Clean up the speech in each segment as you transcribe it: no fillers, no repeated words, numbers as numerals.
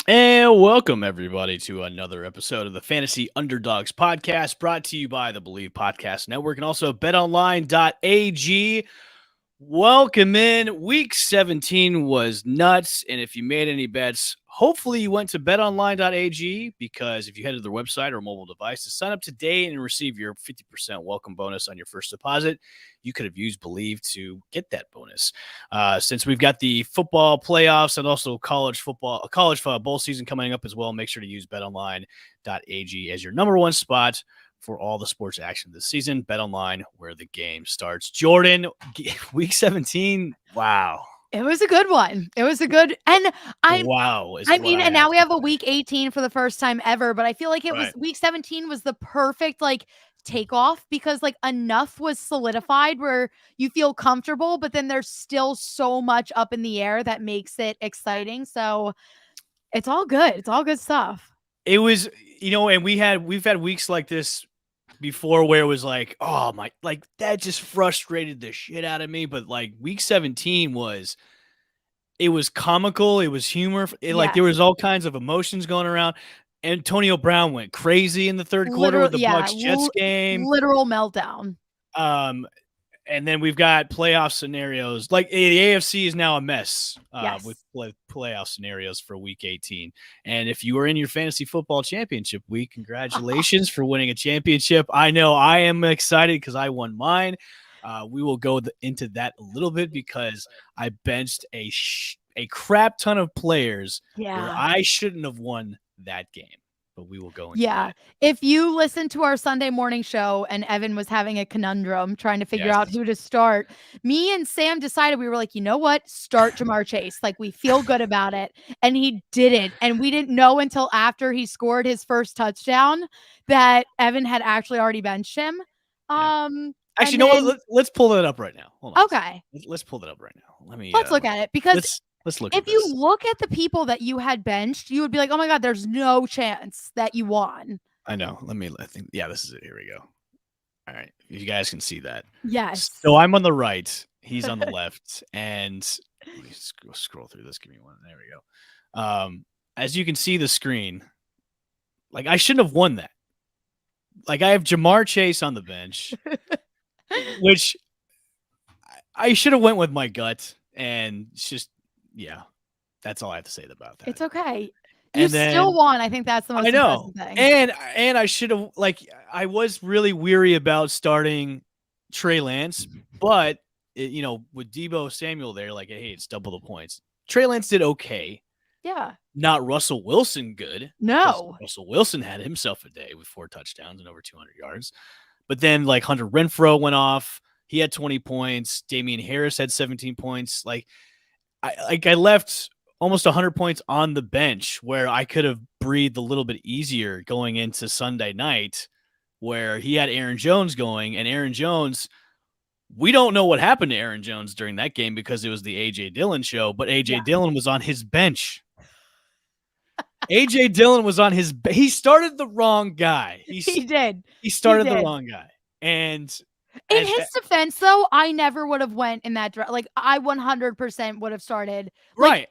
And welcome everybody to another episode of the Fantasy Underdogs podcast, brought to you by the Believe Podcast Network and also betonline.ag. Welcome in. Week 17 was nuts, and if you made any bets, hopefully you went to betonline.ag, because if you head to their website or mobile device to sign up today and receive your 50% welcome bonus on your first deposit, you could have used Believe to get that bonus. Since we've got the football playoffs and also college bowl season coming up as well, make sure to use betonline.ag as your number one spot for all the sports action this season. Bet online, where the game starts. Jordan, week 17. Wow. It was a good one. It was a good, and And now we have a week 18 for the first time ever, but I feel like it was Right. week 17 was the perfect takeoff, because enough was solidified where you feel comfortable, but then there's still so much up in the air that makes it exciting. So it's all good. It's all good stuff. It was, and we've had weeks like this before where it was like, oh my, like that just frustrated the shit out of me. But like week 17 was comical. It was humor. Like there was all kinds of emotions going around. Antonio Brown went crazy in the third quarter with the Bucks Jets game. Literal meltdown. And then we've got playoff scenarios. Like the AFC is now a mess with playoff scenarios for week 18. And if you were in your fantasy football championship week, congratulations for winning a championship. I know I am excited because I won mine. We will go into that a little bit because I benched a crap ton of players where I shouldn't have won that game. But we will go into that. If you listen to our Sunday morning show and Evan was having a conundrum trying to figure out who to start, me and Sam decided, we were like, you know what? Start Jamar Chase. Like, we feel good about it. And he didn't. And we didn't know until after he scored his first touchdown that Evan had actually already benched him. Actually, you know what? Let's pull that up right now. Hold on. Okay. Let's pull that up right now. Let's look at it, because let's look. If you look at the people that you had benched, you would be like, "Oh my god, there's no chance that you won." I know. I think. Yeah, this is it. Here we go. All right, you guys can see that. Yes. So I'm on the right. He's on the left, and let me scroll through this. Give me one. There we go. As you can see the screen, like I shouldn't have won that. Like I have Jamar Chase on the bench, which I should have went with my gut, and it's just. Yeah, that's all I have to say about that. It's okay. You still won. I think that's the most impressive thing. And I should have, I was really weary about starting Trey Lance, but with Deebo Samuel there, hey, it's double the points. Trey Lance did okay. Yeah. Not Russell Wilson good. No. Russell Wilson had himself a day with 4 touchdowns and over 200 yards. But then Hunter Renfrow went off. He had 20 points. Damian Harris had 17 points. I left almost 100 points on the bench where I could have breathed a little bit easier going into Sunday night, where he had Aaron Jones going, and Aaron Jones, we don't know what happened to Aaron Jones during that game because it was the A.J. Dillon show, but A.J. Dillon was on his bench. A.J. Dillon was on his he started the wrong guy. He did. He started the wrong guy. And in his defense, though, I never would have went in that direction. I 100% would have started. Right.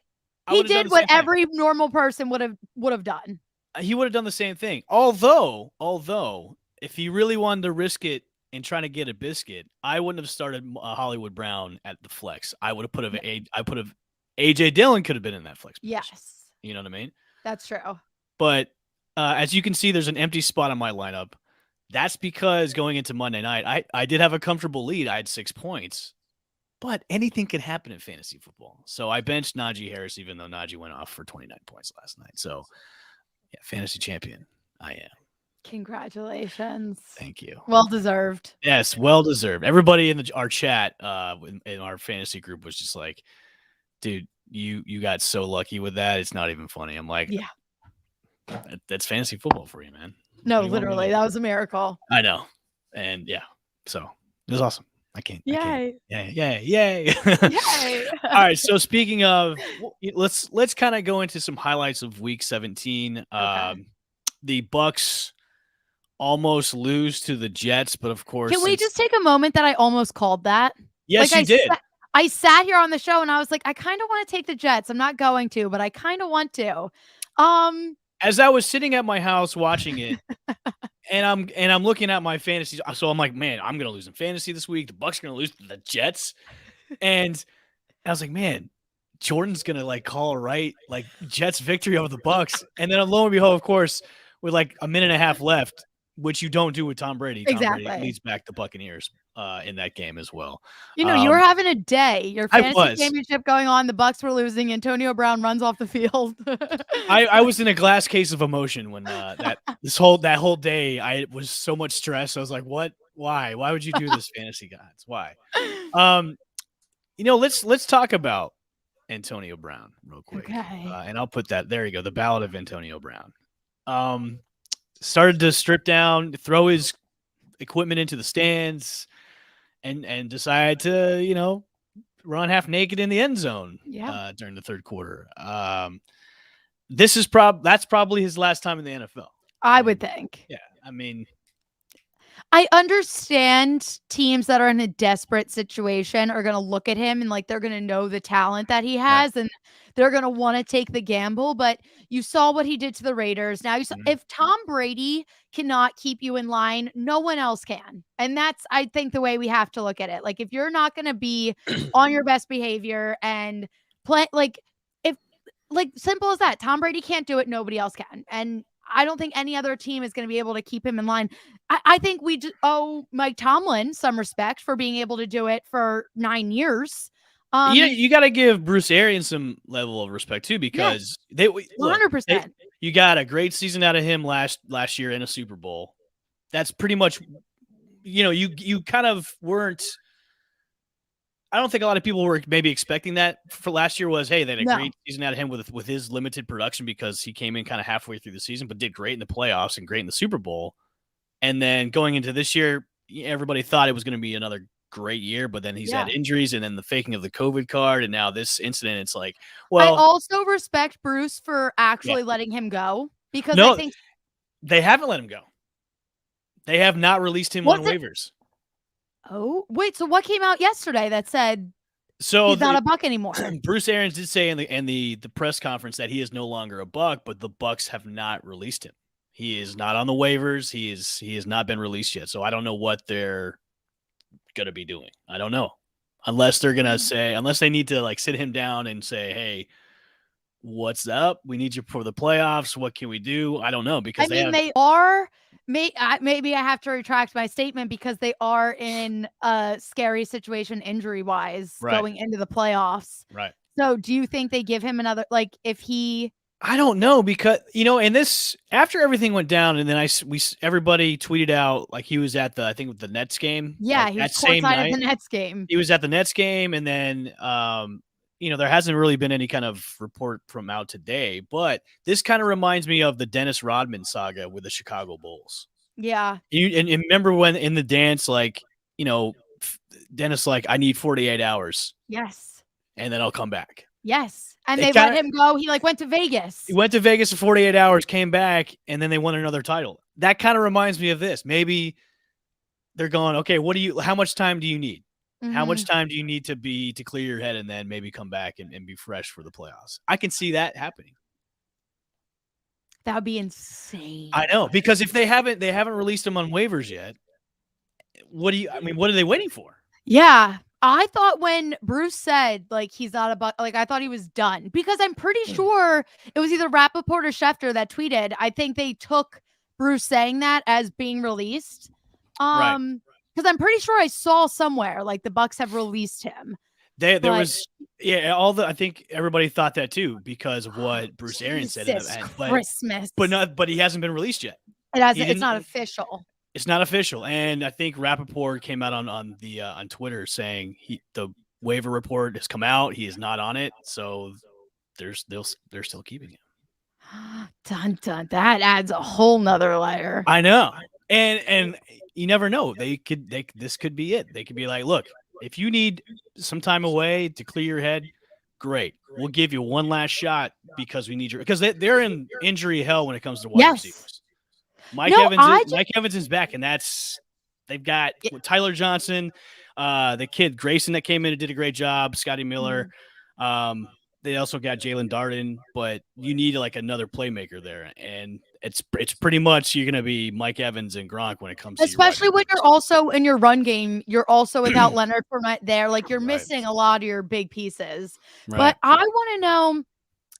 He did what every normal person would have done. He would have done the same thing. Although, if he really wanted to risk it and trying to get a biscuit, I wouldn't have started Hollywood Brown at the flex. I would have A.J. Dillon could have been in that flex position. Yes. You know what I mean? That's true. But as you can see, there's an empty spot on my lineup. That's because going into Monday night, I did have a comfortable lead. I had 6 points, but anything can happen in fantasy football. So I benched Najee Harris, even though Najee went off for 29 points last night. So, yeah, fantasy champion, I am. Congratulations. Thank you. Well deserved. Yes, well deserved. Everybody in our chat, in our fantasy group, was just like, dude, you got so lucky with that. It's not even funny. I'm like, yeah, that's fantasy football for you, man. No, literally, that was a miracle. I know. And yeah, so it was awesome. Yay. Yay. All right. So speaking of, let's kind of go into some highlights of week 17. Okay. The Bucks almost lose to the Jets, but of course. Can we just take a moment that I almost called that? Yes, you did. I sat here on the show and I was like, I kind of want to take the Jets. I'm not going to, but I kind of want to. As I was sitting at my house watching it, and I'm looking at my fantasy, so I'm like, man, I'm gonna lose in fantasy this week. The Bucks are gonna lose to the Jets, and I was like, man, Jordan's gonna like call like Jets victory over the Bucks, and then lo and behold, of course, with like a minute and a half left, which you don't do with Tom Brady. Tom Brady Exactly. leads back the Buccaneers in that game as well. You were having a day. Your I fantasy was. championship going on. The Bucks were losing. Antonio Brown runs off the field. I was in a glass case of emotion when that whole day I was so much stress. I was like, what? Why? Why would you do this, fantasy gods? Why? Let's talk about Antonio Brown real quick. Okay. And I'll put that, there you go, the ballad of Antonio Brown. Started to strip down, throw his equipment into the stands, and decided to, run half naked in the end zone during the third quarter. That's probably his last time in the NFL. I would think. Yeah. I mean, I understand teams that are in a desperate situation are going to look at him and like they're going to know the talent that he has and they're going to want to take the gamble. But you saw what he did to the Raiders. Now, if Tom Brady cannot keep you in line, no one else can. And that's, I think, the way we have to look at it. Like, if you're not going to be on your best behavior and play, simple as that, Tom Brady can't do it. Nobody else can. And I don't think any other team is going to be able to keep him in line. I think we owe Mike Tomlin some respect for being able to do it for 9 years. You got to give Bruce Arians some level of respect too, because they 100%. You got a great season out of him last year in a Super Bowl. That's pretty much, you kind of weren't. I don't think a lot of people were maybe expecting that for last year. Was, hey, they had a great season out of him with his limited production because he came in kind of halfway through the season, but did great in the playoffs and great in the Super Bowl. And then going into this year, everybody thought it was going to be another great year, but then he's had injuries and then the faking of the COVID card. And now this incident, it's like, well, I also respect Bruce for actually letting him go, because I think they haven't let him go. They have not released him on waivers. Oh, wait. So what came out yesterday that said he's not a Buck anymore? Bruce Arians did say in the press conference that he is no longer a Buck, but the Bucks have not released him. He is not on the waivers. He has not been released yet. So I don't know what they're going to be doing. I don't know. Unless they're going to say, unless they need to like sit him down and say, hey, what's up? We need you for the playoffs. What can we do? I don't know, because they are. Maybe I have to retract my statement, because they are in a scary situation injury-wise going into the playoffs. Right. So do you think they give him another, like, if he... I don't know, because, and this, after everything went down, and then everybody tweeted out, like, he was at the Nets game. Yeah, like, he was courtside at the Nets game. He was at the Nets game, and then, there hasn't really been any kind of report from out today, but this kind of reminds me of the Dennis Rodman saga with the Chicago Bulls. Yeah. And remember when in the dance, like, Dennis, like, I need 48 hours. Yes. And then I'll come back. Yes. And they let him go. He went to Vegas. He went to Vegas for 48 hours, came back, and then they won another title. That kind of reminds me of this. Maybe they're going, okay, how much time do you need? How much time do you need to clear your head and then maybe come back and be fresh for the playoffs? I can see that happening. That would be insane. I know, because if they haven't released him on waivers yet, what are they waiting for? Yeah. I thought when Bruce said, like, he's not a Buck, like, I thought he was done, because I'm pretty sure it was either Rappaport or Schefter that tweeted. I think they took Bruce saying that as being released. Right. Because I'm pretty sure I saw somewhere like the Bucks have released him. I think everybody thought that too, because of what Bruce Arians said. Christmas. But he hasn't been released yet. It's not official. It's not official. And I think Rappaport came out on Twitter saying the waiver report has come out. He is not on it. So they're still keeping him. Dun, dun. That adds a whole nother layer. I know. And you never know. This could be it. They could be like, look, if you need some time away to clear your head, great. We'll give you one last shot because we need you. Because they're in injury hell when it comes to wide receivers. Mike Evans is back, and they've got Tyler Johnson, the kid Grayson that came in and did a great job, Scotty Miller. they also got Jalen Darden, but you need like another playmaker there, and it's pretty much you're gonna be Mike Evans and Gronk when it comes to your wide Especially when receivers. you're also in your run game, you're also without Leonard Fournette there. Like you're Right. missing a lot of your big pieces. Right. But I want to know,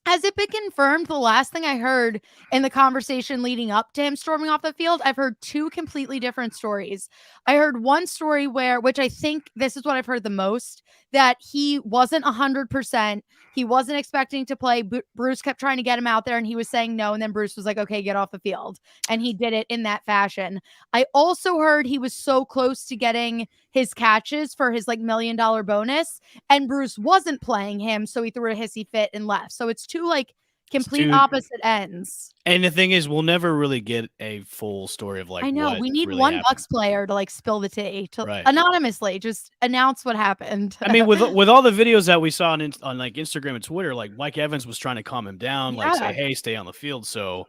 has it been confirmed? The last thing I heard in the conversation leading up to him storming off the field, I've heard two completely different stories. I heard one story which I think this is what I've heard the most, that he wasn't 100%. He wasn't expecting to play. Bruce kept trying to get him out there and he was saying no. And then Bruce was like, okay, get off the field. And he did it in that fashion. I also heard he was so close to getting his catches for his like $1 million bonus, and Bruce wasn't playing him. So he threw a hissy fit and left. So it's two like complete opposite ends. And the thing is, we'll never really get a full story of like. I know we need really one happened. Bucks player to like spill the tea, to anonymously just announce what happened. I mean, with all the videos that we saw on like Instagram and Twitter, like Mike Evans was trying to calm him down, like say, hey, stay on the field. So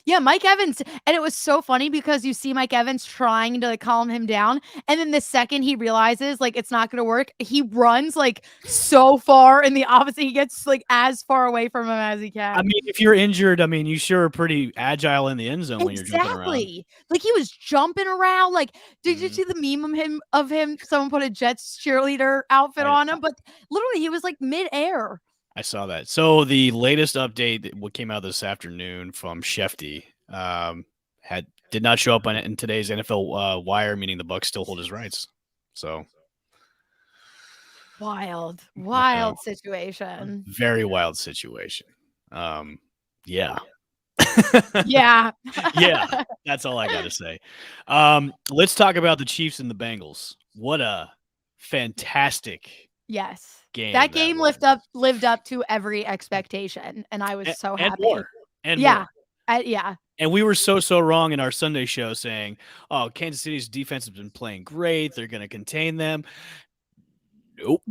yeah, Mike Evans. And it was so funny because you see Mike Evans trying to like calm him down. And then the second he realizes like it's not going to work, he runs like so far in the opposite. He gets like as far away from him as he can. I mean, if you're injured, I mean, you sure are pretty agile in the end zone when you're jumping around. Like he was jumping around. Like, did you see the meme of him? Someone put a Jets cheerleader outfit on him, but literally he was like midair. I saw that. So the latest update, what came out this afternoon from Shefty, did not show up in today's NFL Wire, meaning the Bucs still hold his rights. So wild situation. Very wild situation. Yeah. Yeah. Yeah. That's all I got to say. Let's talk about the Chiefs and the Bengals. What a fantastic game. That game lived up to every expectation, and I was so happy. And more. And we were so wrong in our Sunday show saying, oh, Kansas City's defense has been playing great. They're going to contain them. Nope.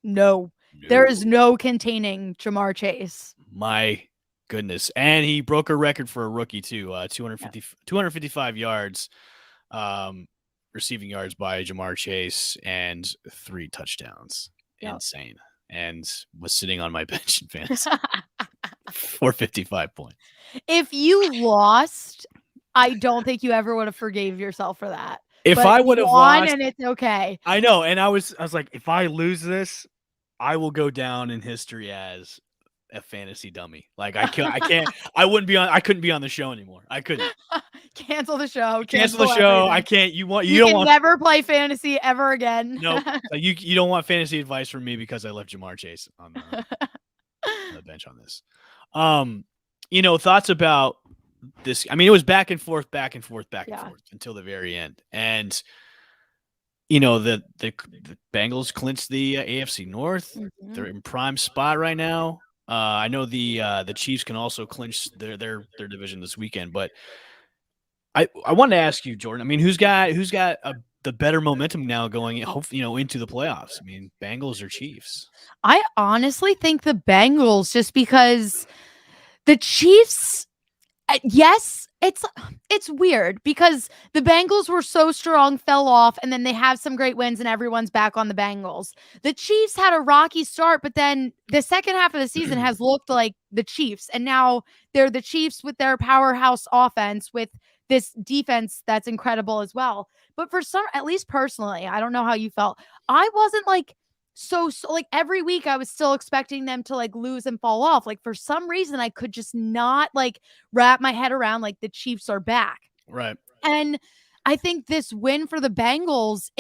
No. There is no containing Jamar Chase. My goodness. And he broke a record for a rookie too, 255 yards, receiving yards by Jamar Chase, and 3 touchdowns. Insane. And was sitting on my bench in fantasy for 55 points. If you lost, I don't think you ever would have forgave yourself for that. If I would have lost, and it's okay. I know. And I was like, if I lose this, I will go down in history as a fantasy dummy. Like I couldn't be on the show anymore. I couldn't. Cancel the show. Cancel the show. Everything. I can't. You don't want never play fantasy ever again. No, you don't want fantasy advice from me because I left Jamar Chase on the bench on this. Thoughts about this. I mean, it was back and forth until the very end. And the Bengals clinched the AFC North. Mm-hmm. They're in prime spot right now. I know the Chiefs can also clinch their division this weekend, but I wanted to ask you, Jordan. I mean, who's got the better momentum now going, into the playoffs? I mean, Bengals or Chiefs? I honestly think the Bengals, just because the Chiefs. Yes, it's weird because the Bengals were so strong, fell off, and then they have some great wins and everyone's back on the Bengals. The Chiefs had a rocky start, but then the second half of the season has looked like the Chiefs, and now they're the Chiefs with their powerhouse offense with this defense that's incredible as well. But for some, at least personally, I don't know how you felt. I wasn't like so like every week I was still expecting them to like lose and fall off. Like for some reason I could just not like wrap my head around like the Chiefs are back. Right. And I think this win for the Bengals,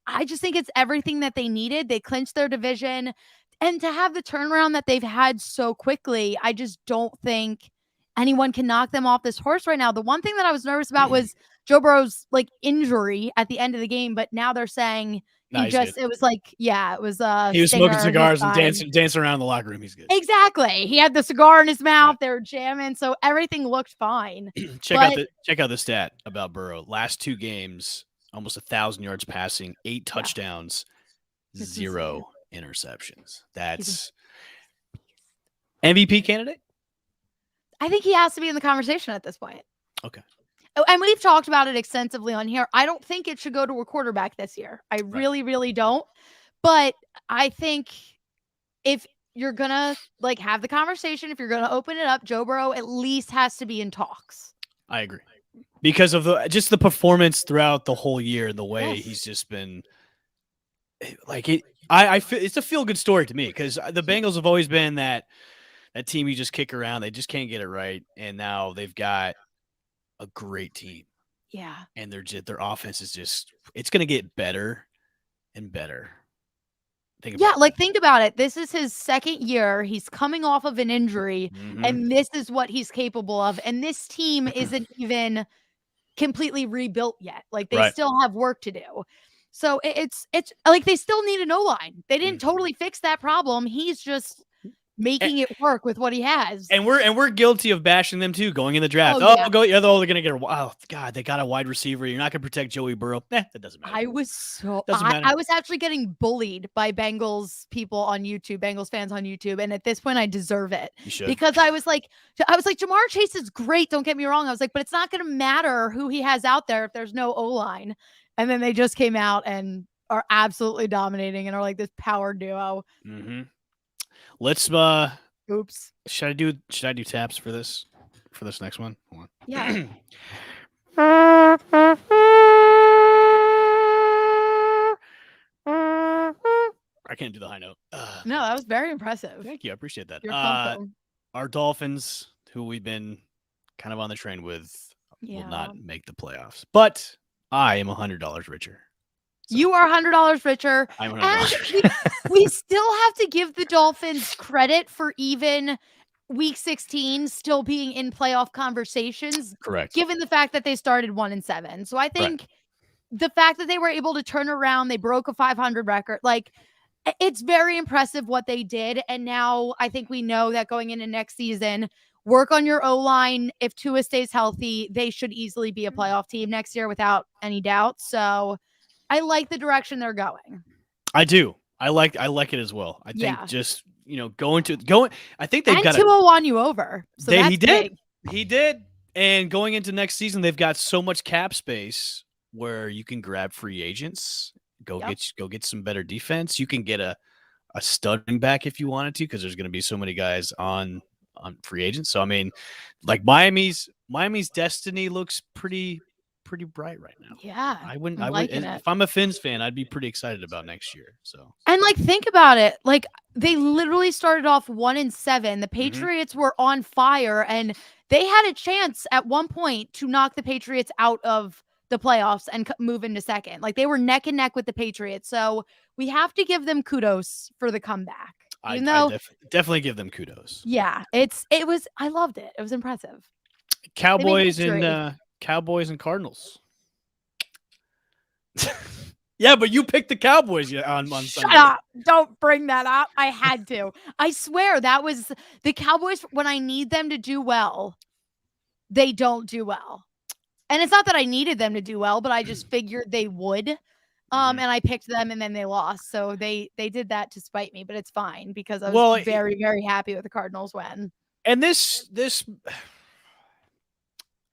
I just think it's everything that they needed. They clinched their division, and to have the turnaround that they've had so quickly, I just don't think anyone can knock them off this horse right now. The one thing that I was nervous about was Joe Burrow's like injury at the end of the game, but now they're saying he was smoking cigars and dancing around the locker room. He's good. Exactly. He had the cigar in his mouth. They were jamming. So everything looked fine. Check out the stat about Burrow. Last 2 games, almost 1,000 yards passing, 8 touchdowns, 0 interceptions. That's MVP candidate? I think he has to be in the conversation at this point. Okay. And we've talked about it extensively on here. I don't think it should go to a quarterback this year. I really, really don't. But I think if you're gonna like have the conversation, if you're gonna open it up, Joe Burrow at least has to be in talks. I agree. Because of the performance throughout the whole year, the way he's just been like it. I feel it's a feel good story to me because the Bengals have always been that team you just kick around. They just can't get it right, and now they've got a great team. Yeah, and their offense is it's going to get better and better. Think about it. This is his second year. He's coming off of an injury, and this is what he's capable of. And this team isn't even completely rebuilt yet. Like they still have work to do. So it's like they still need an O-line. They didn't totally fix that problem. He's just making it work with what he has. And we're guilty of bashing them too, going in the draft. They're going to get God, they got a wide receiver. You're not going to protect Joey Burrow. That doesn't matter. I was actually getting bullied by Bengals people on YouTube, Bengals fans on YouTube, and at this point I deserve it. You should. Because I was like Jamar Chase is great, don't get me wrong. I was like, but it's not going to matter who he has out there if there's no O-line. And then they just came out and are absolutely dominating and are like this power duo. Let's oops. Should I do taps for this next one? Hold on. Yeah. I can't do the high note. No, that was very impressive. Thank you. I appreciate that. You're welcome. Our Dolphins, who we've been kind of on the train with, will not make the playoffs. But I am $100 richer. So you are $100 richer. I'm $100. We still have to give the Dolphins credit for even week 16 still being in playoff conversations. Correct. Given the fact that they started 1-7. So I think the fact that they were able to turn around, they broke a 500 record. Like, it's very impressive what they did. And now I think we know that going into next season, work on your O-line. If Tua stays healthy, they should easily be a playoff team next year without any doubt. So I like the direction they're going. I do. I like it as well. I think just, going. I think they've got Tua won you over. So he did. He did. And going into next season, they've got so much cap space where you can grab free agents, go get some better defense. You can get a stud back if you wanted to, because there's going to be so many guys on free agents. So I mean, like Miami's destiny looks pretty bright right now. Yeah. I wouldn't if I'm a Fins fan, I'd be pretty excited about next year. So, and like, think about it. Like, they literally started off 1-7. The Patriots were on fire, and they had a chance at one point to knock the Patriots out of the playoffs and move into second. Like, they were neck and neck with the Patriots. So we have to give them kudos for the comeback. I definitely give them kudos. Yeah, I loved it. It was impressive. Cowboys and Cardinals. Yeah, but you picked the Cowboys on Sunday. Shut up. Don't bring that up. I had to. I swear that was the Cowboys. When I need them to do well, they don't do well. And it's not that I needed them to do well, but I just figured they would. And I picked them, and then they lost. So they did that to spite me, but it's fine because I was very, very happy with the Cardinals win. And this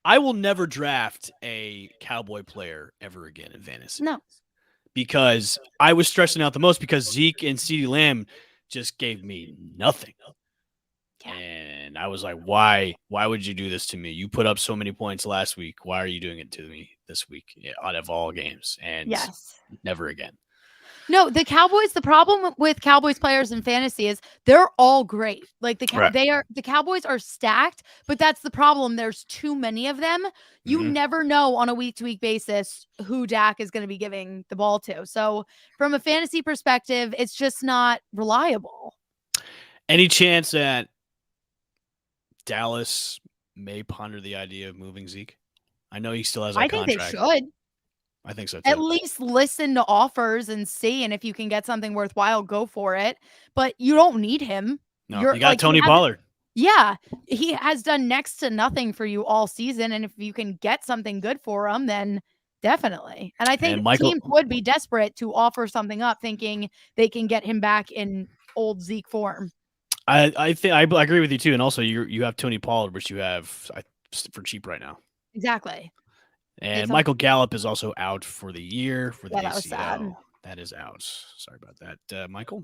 I will never draft a Cowboy player ever again in fantasy. No. Because I was stressing out the most because Zeke and CeeDee Lamb just gave me nothing. Yeah. And I was like, why would you do this to me? You put up so many points last week. Why are you doing it to me this week out of all games? And never again. No, the problem with Cowboys players in fantasy is they're all great. Like the Cowboys are stacked, but that's the problem. There's too many of them. You never know on a week-to-week basis who Dak is going to be giving the ball to. So from a fantasy perspective, it's just not reliable. Any chance that Dallas may ponder the idea of moving Zeke? I know he still has a contract. I think they should. I think so too. At least listen to offers and see, and if you can get something worthwhile, go for it. But you don't need him. No, you got Tony Pollard. Yeah, he has done next to nothing for you all season, and if you can get something good for him, then definitely. And I think teams would be desperate to offer something up, thinking they can get him back in old Zeke form. I think I agree with you too, and also you have Tony Pollard, which you have for cheap right now. Exactly. And Michael Gallup is also out for the year for the ACL. That was sad. That is out. Sorry about that, Michael.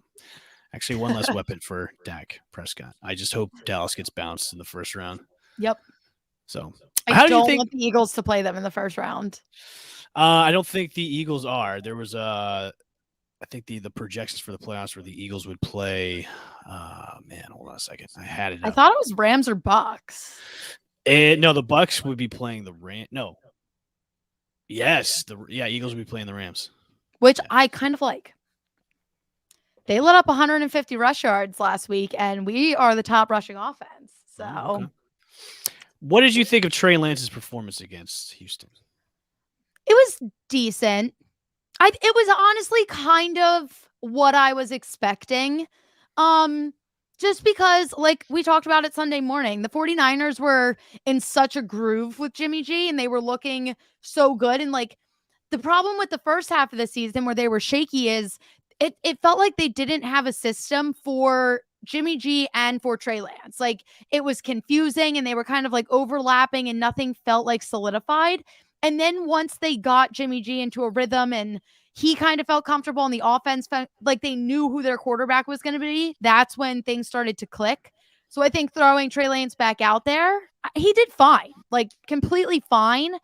Actually, one less weapon for Dak Prescott. I just hope Dallas gets bounced in the first round. Yep. So, I how do you don't think want the Eagles to play them in the first round? I don't think the Eagles are. There was I think the projections for the playoffs where the Eagles would play. Man, hold on a second. I had it. I thought it was Rams or Bucks. No, the Bucks would be playing the Rams. No. Yes, Eagles would be playing the Rams, which I kind of like. They let up 150 rush yards last week, and we are the top rushing offense. So, okay. What did you think of Trey Lance's performance against Houston? It was decent. It was honestly kind of what I was expecting. Just because, like we talked about it Sunday morning, the 49ers were in such a groove with Jimmy G, and they were looking so good. And like the problem with the first half of the season where they were shaky is it felt like they didn't have a system for Jimmy G and for Trey Lance. Like it was confusing and they were kind of like overlapping and nothing felt like solidified. And then once they got Jimmy G into a rhythm and he kind of felt comfortable and the offense felt like they knew who their quarterback was going to be, that's when things started to click. So I think throwing Trey Lance back out there, he did fine, like completely fine.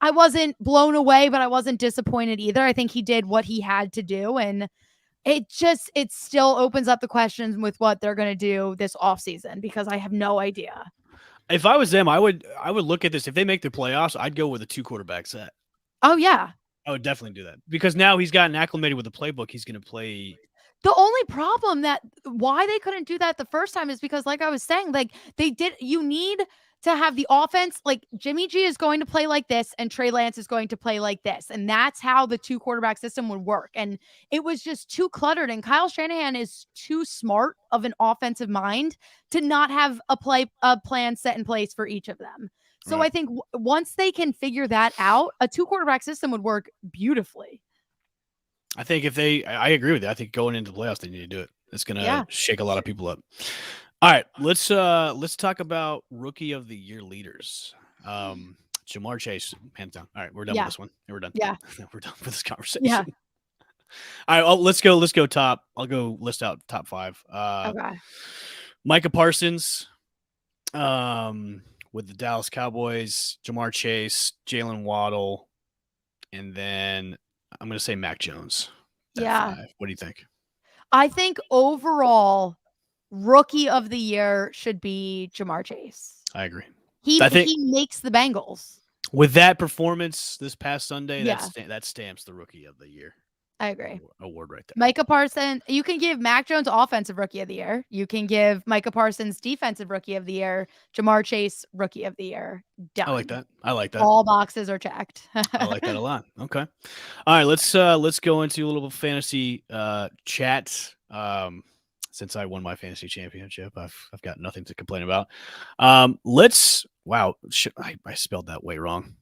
I wasn't blown away, but I wasn't disappointed either. I think he did what he had to do. And it still opens up the questions with what they're going to do this offseason because I have no idea. If I was them, I would look at this. If they make the playoffs, I'd go with a 2-quarterback set. Oh, yeah. I would definitely do that because now he's gotten acclimated with the playbook. He's going to play. The only problem why they couldn't do that the first time is because, like I was saying, like you need to have the offense, like Jimmy G is going to play like this and Trey Lance is going to play like this. And that's how the 2-quarterback system would work. And it was just too cluttered. And Kyle Shanahan is too smart of an offensive mind to not have a plan set in place for each of them. So right. I think once they can figure that out, a 2-quarterback system would work beautifully. I think I agree with you. I think going into the playoffs, they need to do it. It's going to shake a lot of people up. All right, let's talk about rookie of the year leaders. Jamar Chase, hands down. All right, we're done with this one. We're done. Yeah, we're done with this conversation. Yeah. All right, let's go top. I'll go list out top 5. Okay. Micah Parsons, with the Dallas Cowboys, Jamar Chase, Jalen Waddle, and then I'm going to say Mac Jones. Yeah. 5. What do you think? I think overall, rookie of the year should be Jamar Chase. I agree. He makes the Bengals. With that performance this past Sunday, that stamps the rookie of the year. I agree. Award right there. Micah Parsons. You can give Mac Jones offensive rookie of the year. You can give Micah Parsons defensive rookie of the year. Jamar Chase rookie of the year. Done. I like that. All boxes are checked. I like that a lot. Okay. All right. Let's go into a little fantasy chat. Since I won my fantasy championship, I've got nothing to complain about. Let's I spelled that way wrong.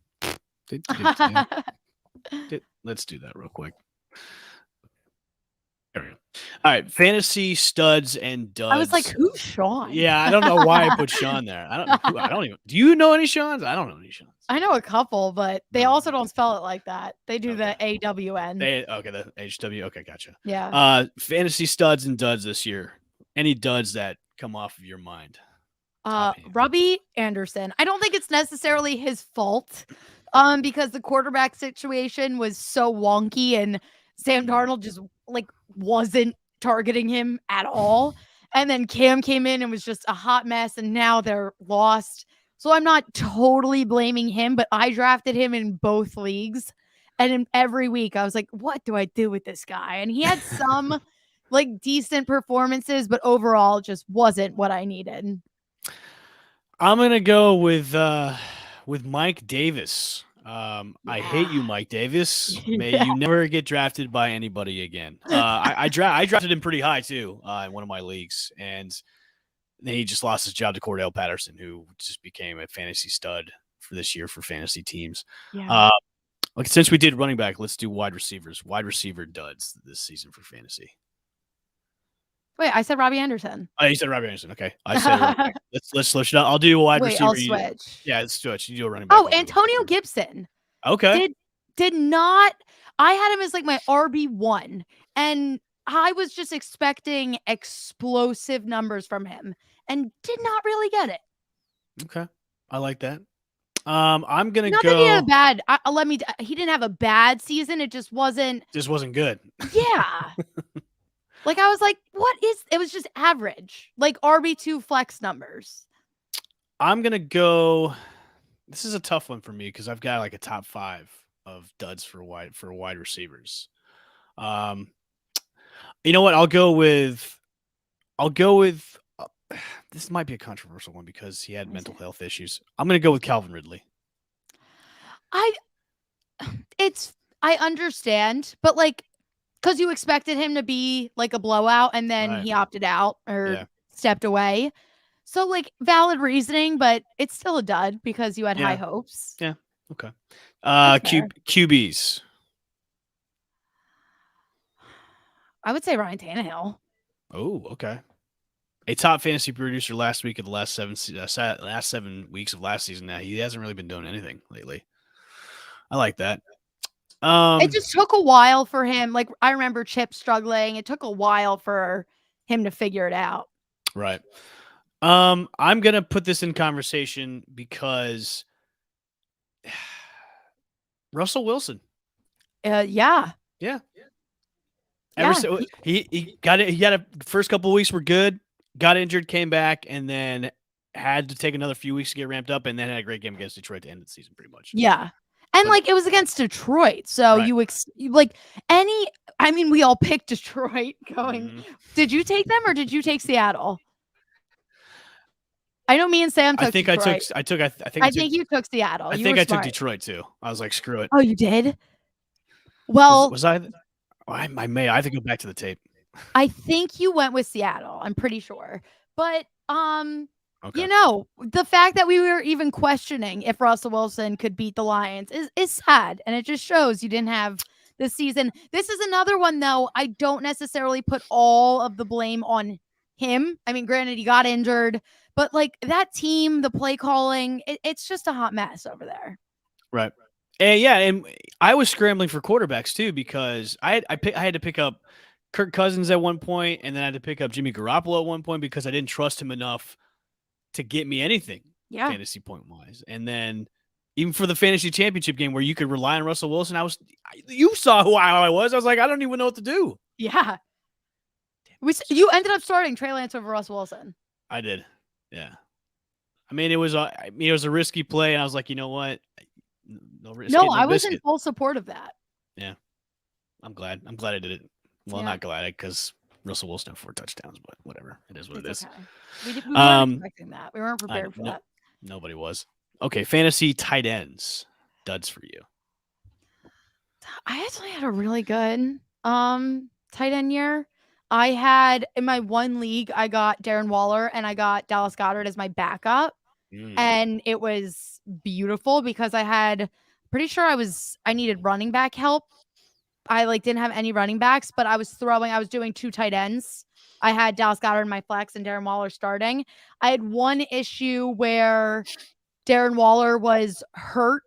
Let's do that real quick. There we go. All right, fantasy studs and duds. I was like, who's Sean? Yeah, I don't know why I put Sean there. I don't even. Do you know any Seans? I don't know any Seans. I know a couple, but they also don't spell it like that. They do the AWN. The HW. Okay, gotcha. Yeah. Fantasy studs and duds this year. Any duds that come off of your mind? Robbie Anderson. I don't think it's necessarily his fault, because the quarterback situation was so wonky and Sam Darnold just wasn't targeting him at all. And then Cam came in and was just a hot mess, and now they're lost. So I'm not totally blaming him, but I drafted him in both leagues. And in every week I was like, what do I do with this guy? And he had some decent performances, but overall just wasn't what I needed. I'm going to go with Mike Davis. I hate you, Mike Davis. May you never get drafted by anybody again. I drafted him pretty high too in one of my leagues, and then he just lost his job to Cordell Patterson, who just became a fantasy stud for this year for fantasy teams. Yeah. Since we did running back, let's do wide receivers. Wide receiver duds this season for fantasy. Wait, I said Robbie Anderson. Oh, you said Robbie Anderson. Okay, I said let's switch it up. I'll do a wide receiver. I'll switch. Yeah, let's switch. You do a running back. Oh, Antonio Gibson. Okay. Did not. I had him as my RB1, and I was just expecting explosive numbers from him and did not really get it. Okay. I like that. I'm going to Not that he had a go. bad, he didn't have a bad season. It just wasn't good. Yeah. Like, I was like, it was just average, like RB2 flex numbers. I'm going to go. This is a tough one for me because I've got like a top 5 of duds for wide receivers. You know what? I'll go with. This might be a controversial one because he had mental health issues. I'm going to go with Calvin Ridley. I understand, but like, because you expected him to be like a blowout and then he opted out or stepped away. So, like, valid reasoning, but it's still a dud because you had high hopes. Yeah. Okay. QBs. I would say Ryan Tannehill. Oh, okay. A top fantasy producer last week of the last 7 weeks of last season. Now he hasn't really been doing anything lately. I like that. It just took a while for him. Like, I remember Chip struggling. It took a while for him to figure it out. Right. I'm going to put this in conversation because Russell Wilson. Yeah. He got it. He had a first couple of weeks were good, got injured, came back, and then had to take another few weeks to get ramped up, and then had a great game against Detroit to end the season pretty much. Yeah. And like, it was against Detroit. So we all picked Detroit going. Mm-hmm. Did you take them or did you take Seattle? I know me and Sam took Detroit. I think you took Seattle. I think I took Detroit too. I was like, screw it. Oh, you did? Well, was I? I have to go back to the tape. I think you went with Seattle. I'm pretty sure. But okay. The fact that we were even questioning if Russell Wilson could beat the Lions is sad. And it just shows you didn't have this season. This is another one, though. I don't necessarily put all of the blame on him. I mean, granted, he got injured. But like that team, the play calling, it's just a hot mess over there. Right. And I was scrambling for quarterbacks too because I had to pick up Kirk Cousins at one point, and then I had to pick up Jimmy Garoppolo at one point because I didn't trust him enough to get me anything fantasy point wise. And then even for the fantasy championship game where you could rely on Russell Wilson, you saw who I was. I was like, I don't even know what to do. Yeah. You ended up starting Trey Lance over Russell Wilson. I did. Yeah. I mean, it was a risky play, and I was like, you know what? No risk. No, I was in full support of that. Yeah. I'm glad I did it. Well, not glad because Russell Wilson had 4 touchdowns, but whatever. It is what it is. Okay. We weren't expecting that. We weren't prepared for that. Nobody was. Okay, fantasy tight ends. Duds for you. I actually had a really good tight end year. I had in my one league, I got Darren Waller and I got Dallas Goedert as my backup. And it was beautiful because pretty sure I needed running back help. I didn't have any running backs, but I was doing 2 tight ends. I had Dallas Goedert in my flex and Darren Waller starting. I had one issue where Darren Waller was hurt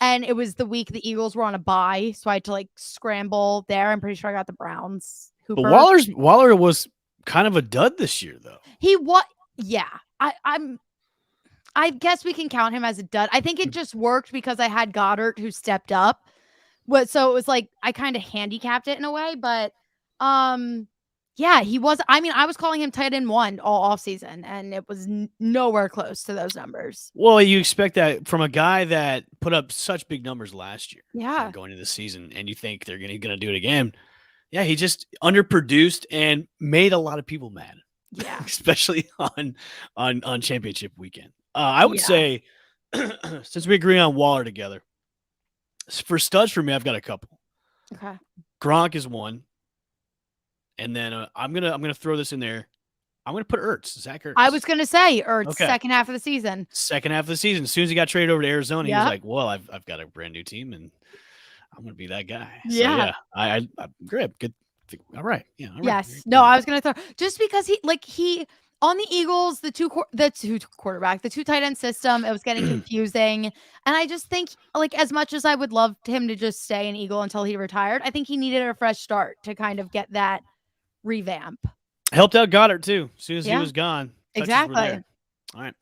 and it was the week the Eagles were on a bye. So I had to scramble there. I'm pretty sure I got the Browns. Hooper. But Waller was kind of a dud this year though. He was. Yeah. I guess we can count him as a dud. I think it just worked because I had Goddard who stepped up. So it was I kind of handicapped it in a way, but yeah, he was. I mean, I was calling him tight end 1 all offseason, and it was nowhere close to those numbers. Well, you expect that from a guy that put up such big numbers last year. Yeah, going into the season, and you think they're gonna do it again. Yeah, he just underproduced and made a lot of people mad. Yeah, especially on championship weekend. I would say, since we agree on Waller together, for studs for me, I've got a couple. Okay, Gronk is one, and then I'm gonna throw this in there. I'm gonna put Ertz, Zach Ertz. I was gonna say Ertz, second half of the season. Second half of the season. As soon as he got traded over to Arizona, he was like, "Well, I've got a brand new team, and I'm gonna be that guy." Yeah, so, I great, good. All right, yeah. All right. Yes, no, I was gonna throw just because he on the Eagles, the two tight end system, it was getting confusing. And I just think, as much as I would love him to just stay an Eagle until he retired, I think he needed a fresh start to kind of get that revamp. Helped out Goddard too. As soon as he was gone, exactly. Were there. All right.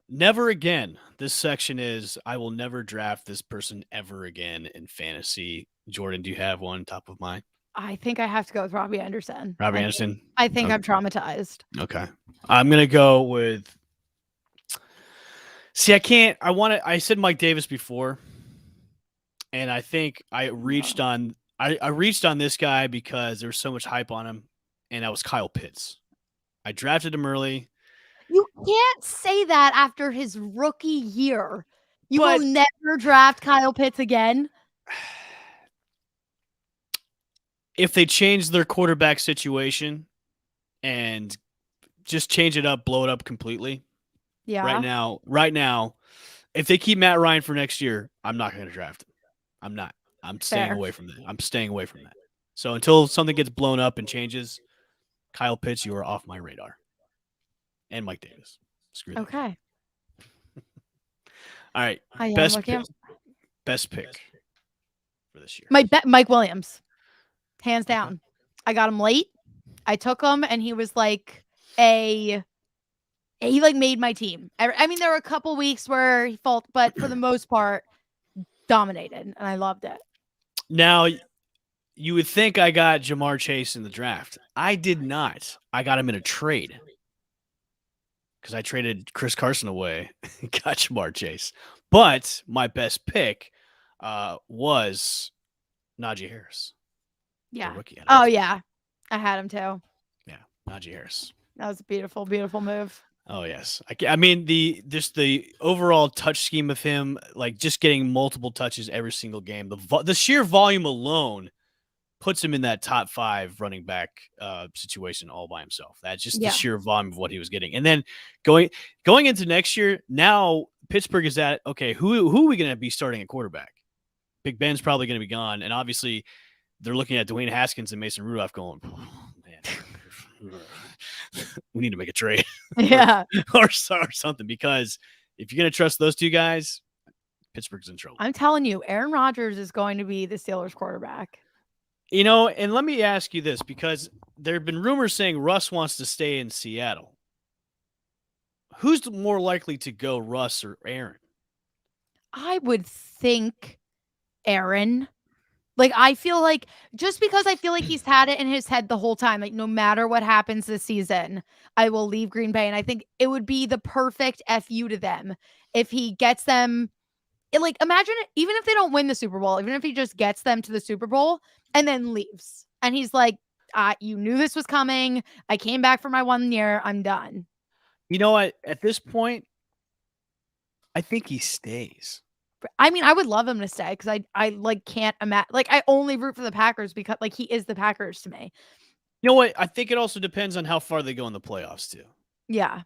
Never again. This section is I will never draft this person ever again in fantasy. Jordan, do you have one top of mind? I think I have to go with Robbie Anderson. Anderson? I think I'm traumatized. Okay. I'm going to go with. See, I can't. I said Mike Davis before. And I think I reached on. I reached on this guy because there was so much hype on him. And that was Kyle Pitts. I drafted him early. You can't say that after his rookie year. You will never draft Kyle Pitts again. If they change their quarterback situation and just change it up, blow it up completely. Yeah. Right now, if they keep Matt Ryan for next year, I'm not going to draft him. I'm not. I'm staying away from that. So until something gets blown up and changes, Kyle Pitts, you are off my radar. And Mike Davis. Screw that. Okay. All right. Best pick for this year. Mike Williams. Hands down. Okay. I got him late. I took him and he was like he made my team. I mean, there were a couple weeks where he faltered, but for the most part, dominated, and I loved it. Now, you would think I got Jamar Chase in the draft. I did not. I got him in a trade because I traded Chris Carson away and got Jamar Chase. But my best pick was Najee Harris. Yeah. Oh, yeah. I had him too. Yeah, Najee Harris. That was a beautiful, beautiful move. Oh, yes. I mean, the overall touch scheme of him, like just getting multiple touches every single game, the sheer volume alone puts him in that top 5 running back situation all by himself. That's just the sheer volume of what he was getting. And then going into next year, now Pittsburgh is at, okay, who are we going to be starting at quarterback? Big Ben's probably going to be gone. And obviously they're looking at Dwayne Haskins and Mason Rudolph going, oh, man. We need to make a trade. Yeah. or something, because if you're going to trust those two guys, Pittsburgh's in trouble. I'm telling you, Aaron Rodgers is going to be the Steelers quarterback. You know, and let me ask you this, because there have been rumors saying Russ wants to stay in Seattle. Who's more likely to go, Russ or Aaron? I would think Aaron. Like, I feel like just because I feel like he's had it in his head the whole time, like no matter what happens this season, I will leave Green Bay. And I think it would be the perfect FU to them if he gets them. Imagine it, even if they don't win the Super Bowl, even if he just gets them to the Super Bowl and then leaves. And he's like, you knew this was coming. I came back for my 1 year. I'm done. You know what? At this point, I think he stays. I mean, I would love him to stay because I can't imagine. Like, I only root for the Packers because he is the Packers to me. You know what? I think it also depends on how far they go in the playoffs too. Yeah.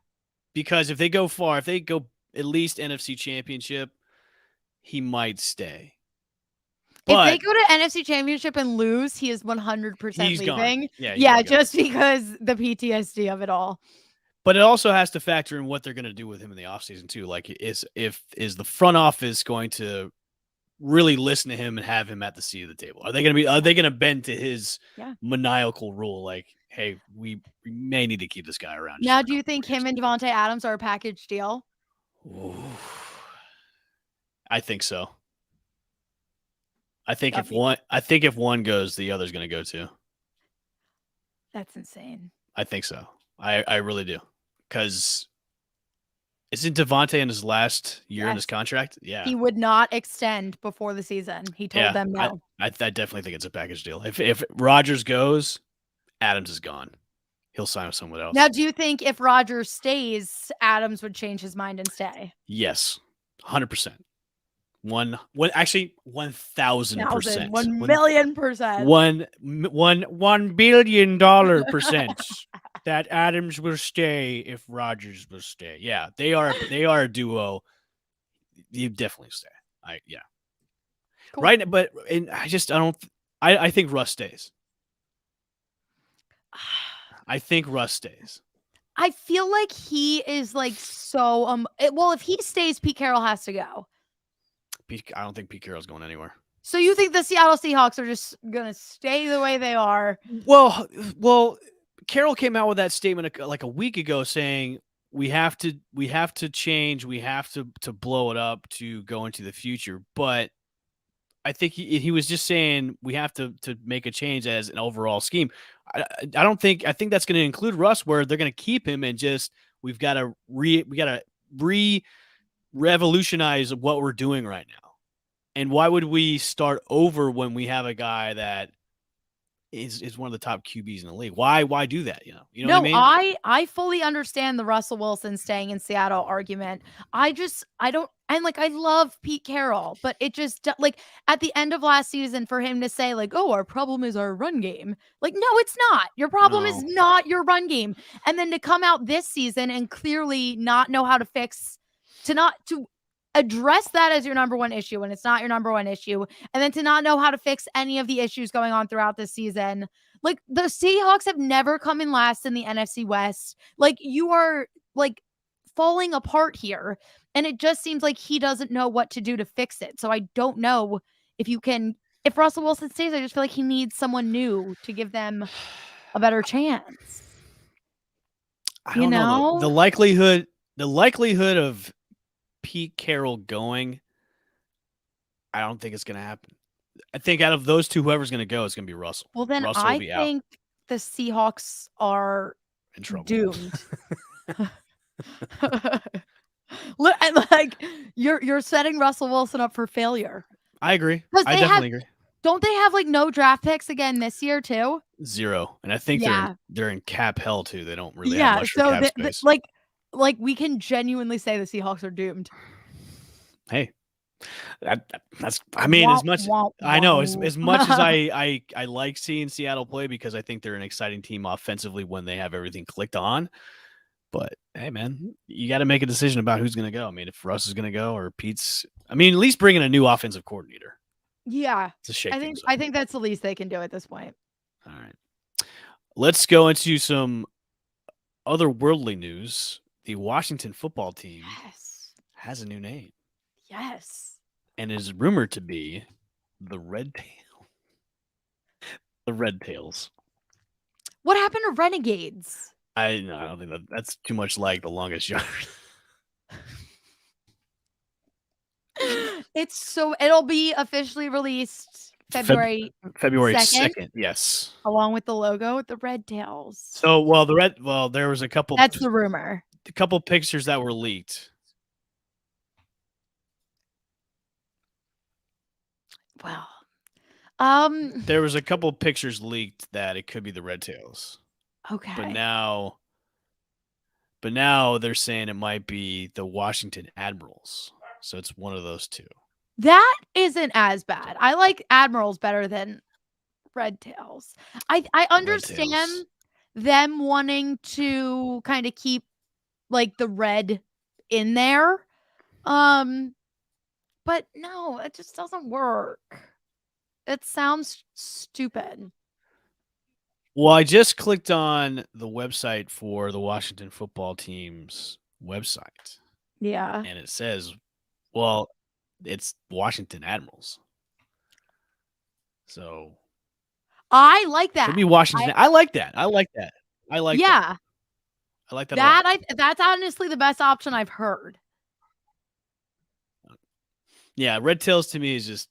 Because if they go far, if they go at least NFC Championship, he might stay. But if they go to NFC Championship and lose, he is 100% leaving. Gone. Yeah, just because the PTSD of it all. But it also has to factor in what they're going to do with him in the offseason too. Like, is the front office going to really listen to him and have him at the seat of the table? Are they going to bend to his maniacal rule? Like, hey, we may need to keep this guy around. Now, do you think him and Devontae Adams are a package deal? Ooh. I think so. I think if one goes, the other's going to go too. That's insane. I think so. I really do. Because isn't Devontae in his last year in his contract? Yeah. He would not extend before the season. He told them no. I definitely think it's a package deal. If Rodgers goes, Adams is gone. He'll sign with someone else. Now, do you think if Rodgers stays, Adams would change his mind and stay? Yes. 100%. 1,000%. 1,000,000%. $1 billion%. That Adams will stay if Rodgers will stay. Yeah, they are a duo. You definitely stay. Cool. Right, but I think Russ stays. I think Russ stays. I feel like he is like so if he stays, Pete Carroll has to go. I don't think Pete Carroll's going anywhere. So you think the Seattle Seahawks are just going to stay the way they are? Well, Carroll came out with that statement like a week ago saying we have to change, we have to blow it up to go into the future. But I think he was just saying we have to make a change as an overall scheme. I think that's going to include Russ, where they're going to keep him and just we got to revolutionize what we're doing right now. And why would we start over when we have a guy that is one of the top QBs in the league? Why do that? You know what I mean? I fully understand the Russell Wilson staying in Seattle argument. I don't, and like I love Pete Carroll, but it just like at the end of last season for him to say like, oh, our problem is our run game. Like, no, it's not. Your problem is not your run game. And then to come out this season and clearly not know how to address that as your number one issue when it's not your number one issue, and then to not know how to fix any of the issues going on throughout the season. Like, the Seahawks have never come in last in the NFC West. Like, you are like falling apart here, and it just seems like he doesn't know what to do to fix it. So I don't know if Russell Wilson stays, I just feel like he needs someone new to give them a better chance. I don't know. The likelihood of Pete Carroll going, I don't think it's going to happen. I think out of those two, whoever's going to go, it's going to be Russell. Well, then Russell I think the Seahawks are in trouble. Doomed. Look, like you're setting Russell Wilson up for failure. I agree. I definitely agree. Don't they have like no draft picks again this year too? 0, and I think they're in cap hell too. They don't really have much cap space. Like we can genuinely say the Seahawks are doomed. Hey, that's. I mean, as much I know, as much as I like seeing Seattle play because I think they're an exciting team offensively when they have everything clicked on. But hey, man, you got to make a decision about who's going to go. I mean, if Russ is going to go or Pete's. I mean, at least bring in a new offensive coordinator. Yeah, to shake I think that's the least they can do at this point. All right, let's go into some otherworldly news. The Washington football team has a new name. Yes. And is rumored to be the Red Tails. What happened to Renegades? I don't think that's too much like the Longest Yard. It'll be officially released February 2nd. Yes. Along with the logo with the Red Tails. So, there was a couple. That's the rumor. A couple pictures that were leaked. Well, there was a couple pictures leaked that it could be the Red Tails. Okay. But now they're saying it might be the Washington Admirals. So it's one of those two. That isn't as bad. I like Admirals better than Red Tails. I understand them wanting to kind of keep like the red in there. But no, it just doesn't work. It sounds stupid. Well, I just clicked on the website for the Washington football team's website. Yeah. And it says, well, it's Washington Admirals. So I like that. Could be Washington. I like that. I like that. I like that. I like that. That's honestly the best option I've heard. Yeah, Red Tails to me is just.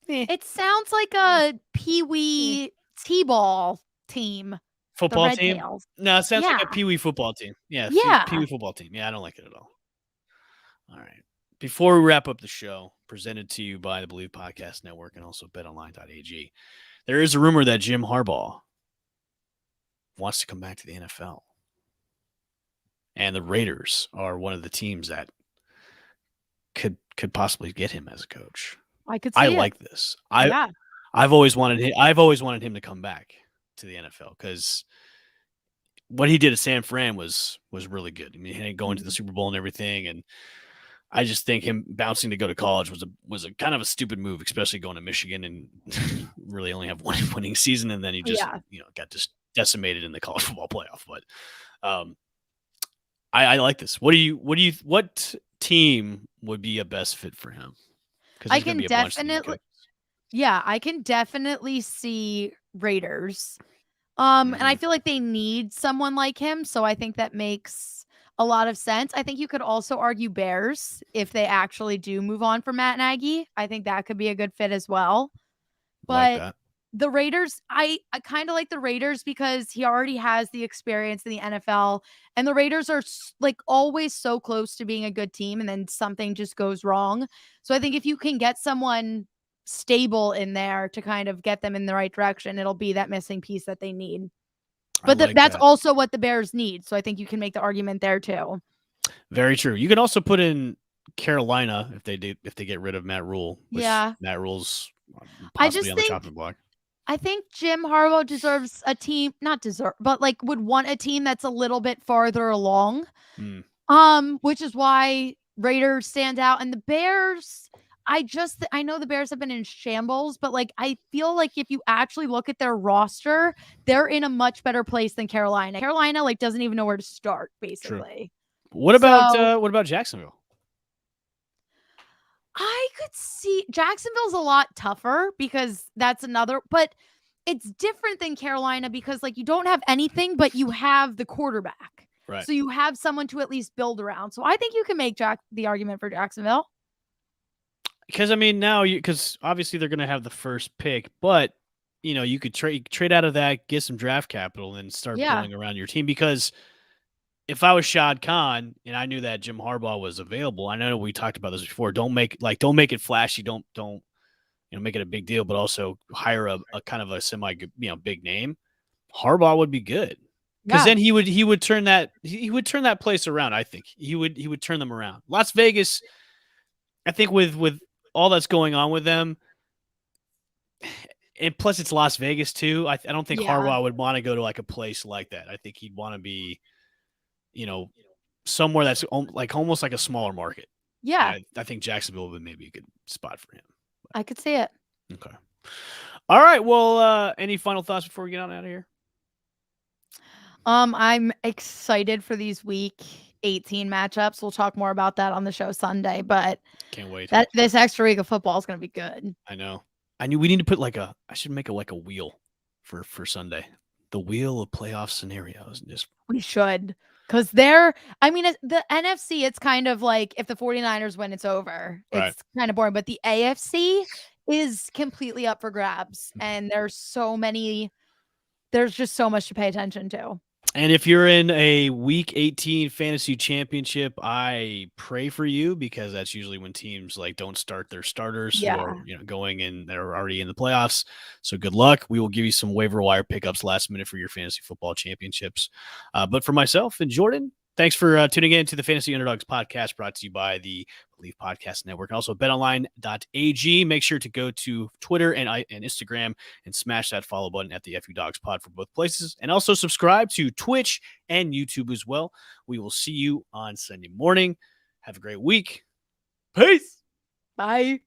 It sounds like a Pee-wee T-ball team. Football team? Tails. No, it sounds like a Pee-wee football team. Yeah. Pee-wee football team. Yeah, I don't like it at all. All right. Before we wrap up the show, presented to you by the Believe Podcast Network and also betonline.ag, there is a rumor that Jim Harbaugh wants to come back to the NFL. And the Raiders are one of the teams that could possibly get him as a coach. I like this. I've always wanted him to come back to the NFL because what he did at San Fran was really good. I mean, going to the Super Bowl and everything, and I just think him bouncing to go to college was a kind of a stupid move, especially going to Michigan and really only have one winning season, and then he just got just decimated in the college football playoff. But I like this. What team would be a best fit for him? I can definitely see Raiders. And I feel like they need someone like him. So I think that makes a lot of sense. I think you could also argue Bears if they actually do move on from Matt Nagy. I think that could be a good fit as well. But like the Raiders, I kind of like the Raiders because he already has the experience in the NFL. And the Raiders are like always so close to being a good team and then something just goes wrong. So I think if you can get someone stable in there to kind of get them in the right direction, it'll be that missing piece that they need. But that's also what the Bears need. So I think you can make the argument there too. Very true. You can also put in Carolina if they get rid of Matt Rule. Yeah. Matt Rule's possibly on the chopping block. I think Jim Harbaugh deserves a team, but like would want a team that's a little bit farther along. Which is why Raiders stand out. And the Bears, I know the Bears have been in shambles, but like I feel like if you actually look at their roster, they're in a much better place than Carolina. Carolina like doesn't even know where to start, basically. True. What about Jacksonville? I could see Jacksonville's a lot tougher because that's another, but it's different than Carolina because like you don't have anything, but you have the quarterback. Right. So you have someone to at least build around. So I think you can make the argument for Jacksonville. Because I mean because obviously they're going to have the first pick, but you could trade out of that, get some draft capital, and start building around your team. Because if I was Shad Khan and I knew that Jim Harbaugh was available, I know we talked about this before. Don't make it flashy. Don't make it a big deal, but also hire a kind of a semi big name. Harbaugh would be good because then he would turn that place around. I think he would turn them around. Las Vegas, I think with all that's going on with them, and plus it's Las Vegas too. I don't think Harbaugh would want to go to like a place like that. I think he'd want to be, somewhere that's like almost like a smaller market. Yeah. I think Jacksonville would be maybe a good spot for him. I could see it. Okay. All right. Well, any final thoughts before we get on out of here? I'm excited for these week 18 matchups. We'll talk more about that on the show Sunday, but can't wait. This extra week of football is going to be good. I know. I knew we need to put I should make a wheel for Sunday. The wheel of playoff scenarios. We should. Because the NFC, it's kind of like if the 49ers win, it's over. It's kind of boring. But the AFC is completely up for grabs. And there's just so much to pay attention to. And if you're in a Week 18 fantasy championship, I pray for you because that's usually when teams don't start their starters who are going in. They're already in the playoffs. So good luck. We will give you some waiver wire pickups last minute for your fantasy football championships. But for myself and Jordan, thanks for tuning in to the Fantasy Underdogs podcast brought to you by the Believe Podcast Network and also betonline.ag. Make sure to go to Twitter and Instagram and smash that follow button at the FU Dogs Pod for both places. And also subscribe to Twitch and YouTube as well. We will see you on Sunday morning. Have a great week. Peace. Bye.